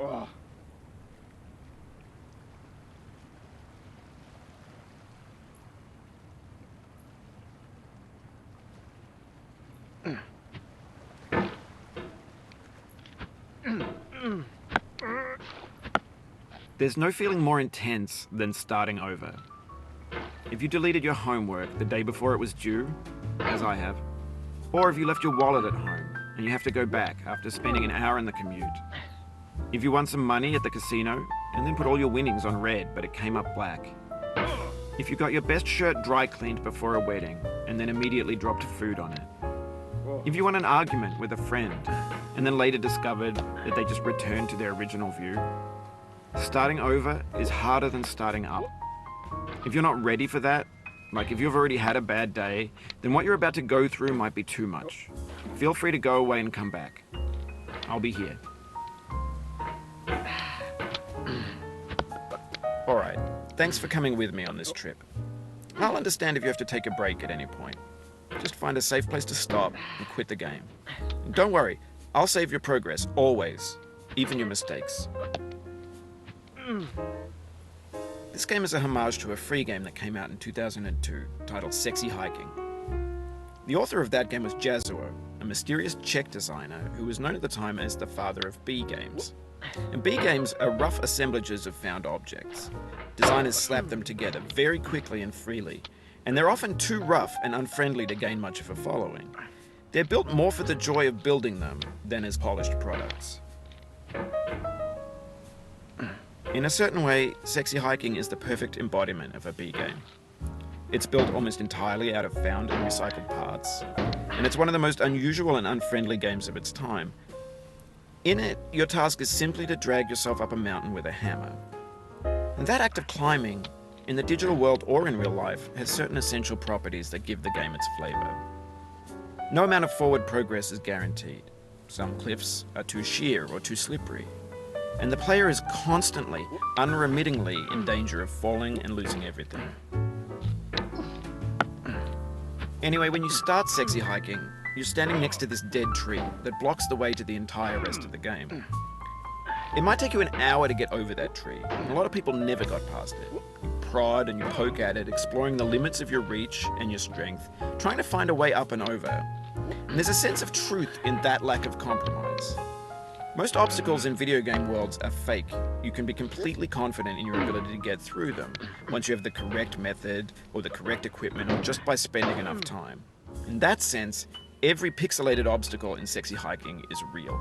Oh. There's no feeling more intense than starting over. If you deleted your homework the day before it was due, as I have, or if you left your wallet at home and you have to go back after spending an hour in the commute. If you won some money at the casino and then put all your winnings on red but it came up black. If you got your best shirt dry cleaned before a wedding and then immediately dropped food on it. If you won an argument with a friend and then later discovered that they just returned to their original view. Starting over is harder than starting up. If you're not ready for that, like if you've already had a bad day, then what you're about to go through might be too much. Feel free to go away and come back. I'll be here. Alright, thanks for coming with me on this trip. I'll understand if you have to take a break at any point. Just find a safe place to stop and quit the game. And don't worry, I'll save your progress, always, even your mistakes. This game is a homage to a free game that came out in 2002, titled Sexy Hiking. The author of that game was Jazuo, a mysterious Czech designer who was known at the time as the father of B games. And B games are rough assemblages of found objects. Designers slap them together very quickly and freely, and they're often too rough and unfriendly to gain much of a following. They're built more for the joy of building them than as polished products. In a certain way, Sexy Hiking is the perfect embodiment of a B game. It's built almost entirely out of found and recycled parts, and it's one of the most unusual and unfriendly games of its time. In it, your task is simply to drag yourself up a mountain with a hammer. And that act of climbing, in the digital world or in real life, has certain essential properties that give the game its flavor. No amount of forward progress is guaranteed. Some cliffs are too sheer or too slippery. And the player is constantly, unremittingly in danger of falling and losing everything. Anyway, when you start Sexy Hiking, you're standing next to this dead tree that blocks the way to the entire rest of the game. It might take you an hour to get over that tree, and a lot of people never got past it. You prod and you poke at it, exploring the limits of your reach and your strength, trying to find a way up and over. And there's a sense of truth in that lack of compromise. Most obstacles in video game worlds are fake. You can be completely confident in your ability to get through them once you have the correct method or the correct equipment or just by spending enough time. In that sense, every pixelated obstacle in Sexy Hiking is real.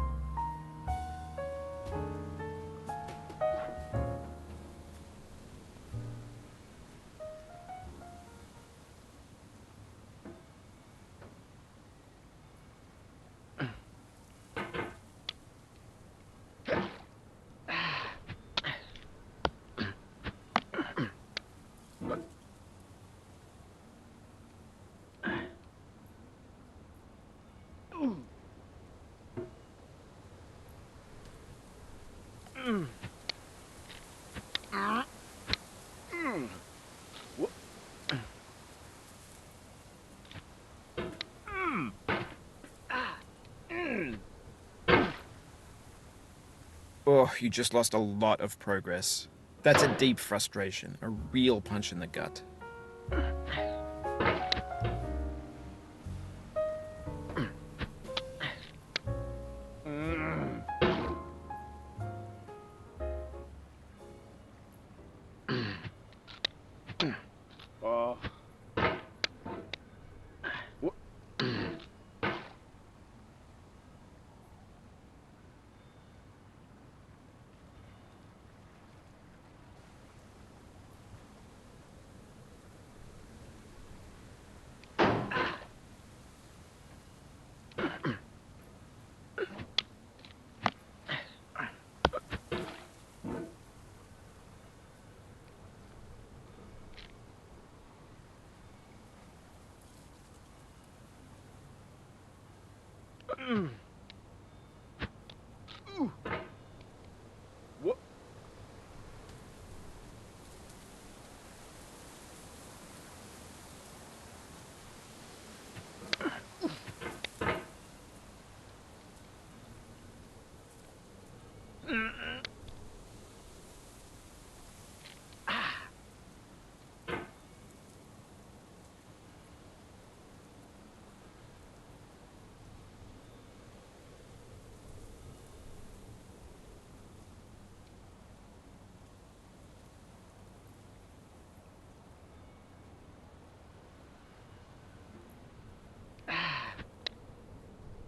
Oh, you just lost a lot of progress. That's a deep frustration, a real punch in the gut.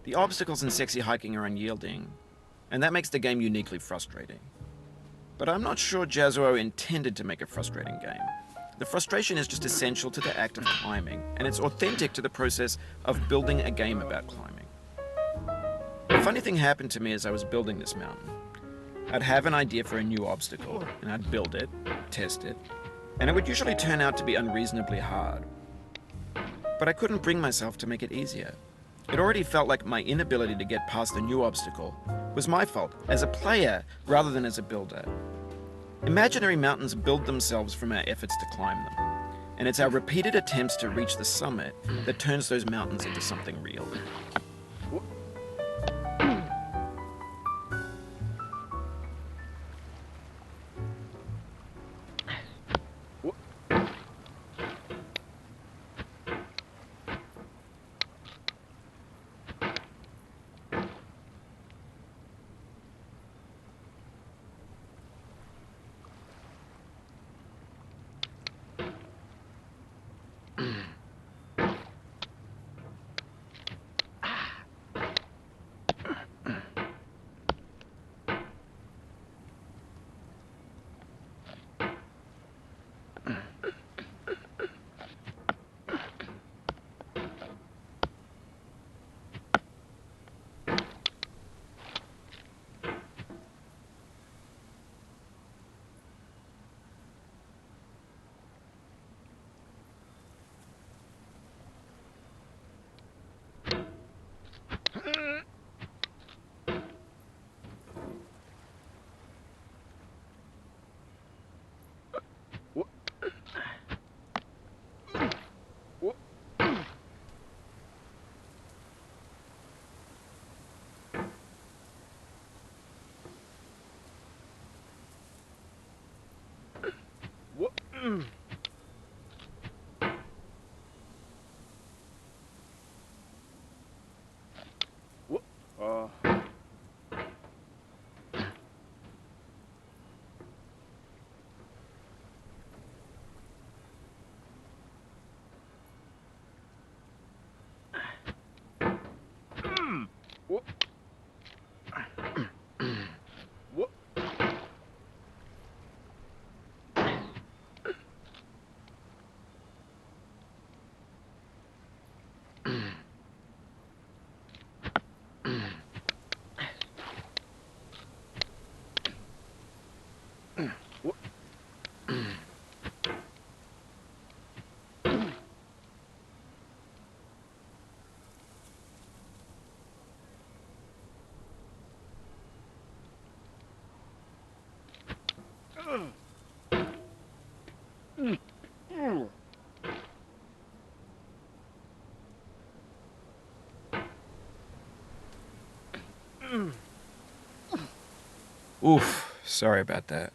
The obstacles in sexy hiking are unyielding, and that makes the game uniquely frustrating. But I'm not sure Jazuo intended to make a frustrating game. The frustration is just essential to the act of climbing, and it's authentic to the process of building a game about climbing. A funny thing happened to me as I was building this mountain. I'd have an idea for a new obstacle, and I'd build it, test it, and it would usually turn out to be unreasonably hard. But I couldn't bring myself to make it easier. It already felt like my inability to get past the new obstacle was my fault as a player rather than as a builder. Imaginary mountains build themselves from our efforts to climb them, and it's our repeated attempts to reach the summit that turns those mountains into something real. Oof, sorry about that.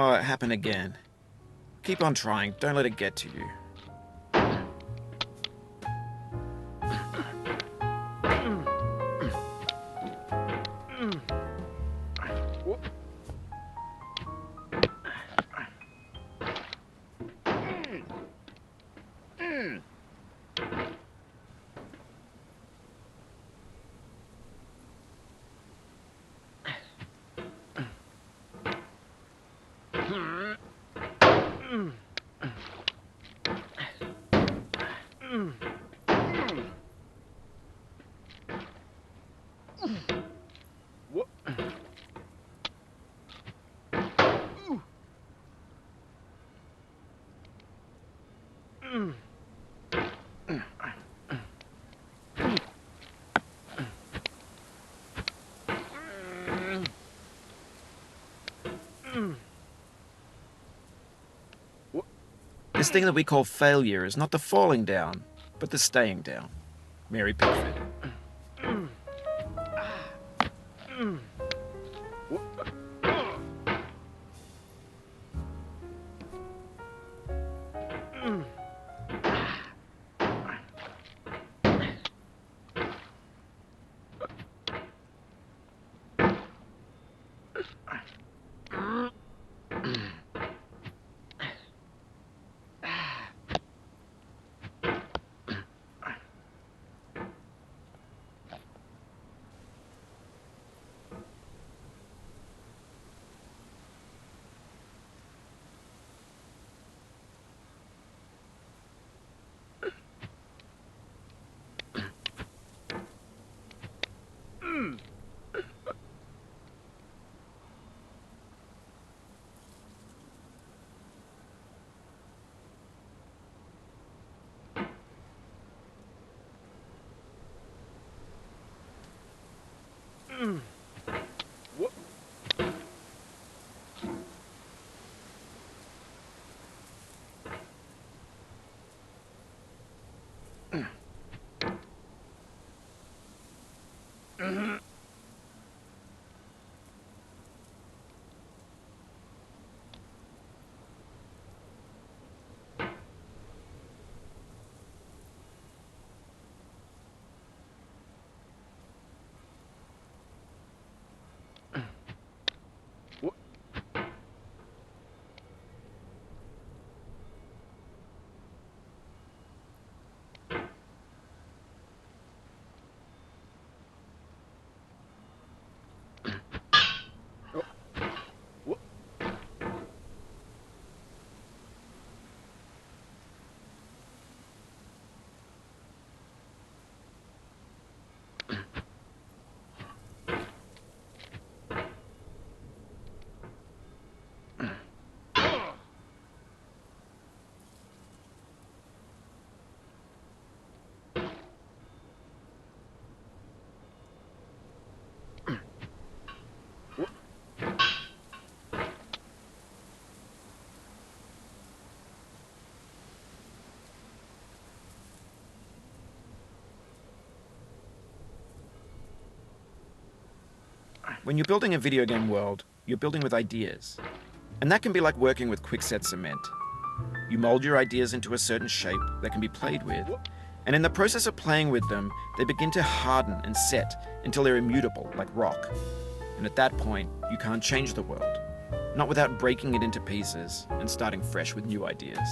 Oh, it happened again. Keep on trying, don't let it get to you. This thing that we call failure is not the falling down, but the staying down. Mary Pickford. When you're building a video game world, you're building with ideas. And that can be like working with quickset cement. You mold your ideas into a certain shape that can be played with, and in the process of playing with them, they begin to harden and set until they're immutable, like rock. And at that point, you can't change the world, not without breaking it into pieces and starting fresh with new ideas.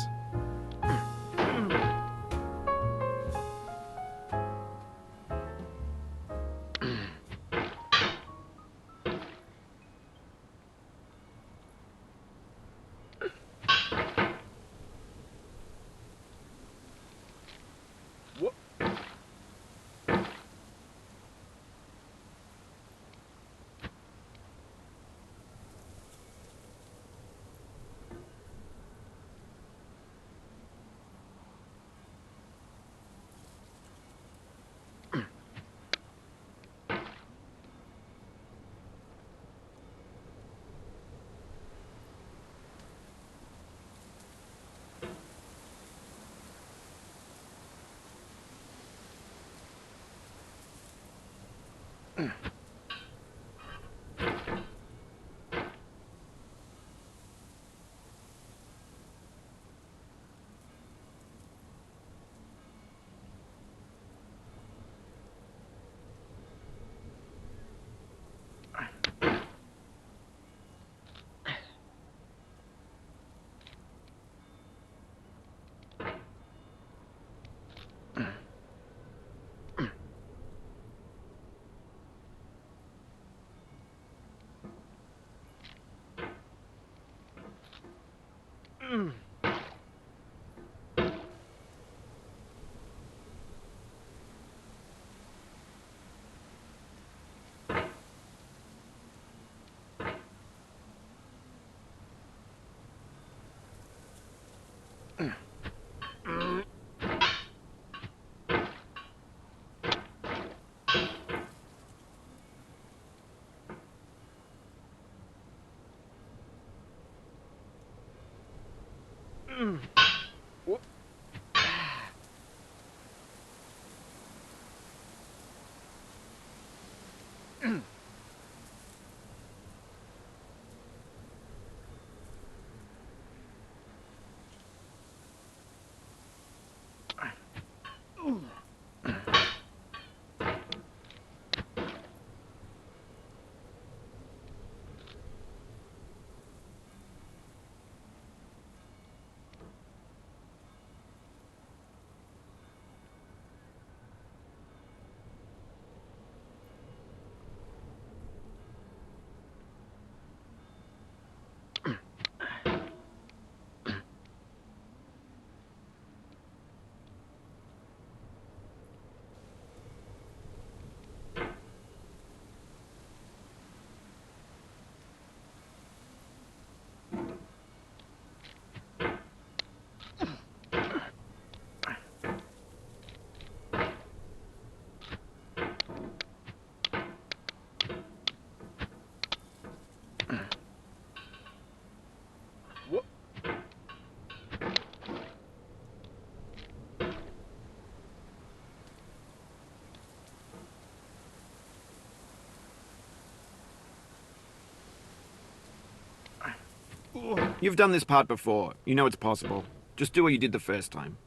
You've done this part before. You know it's possible. Just do what you did the first time.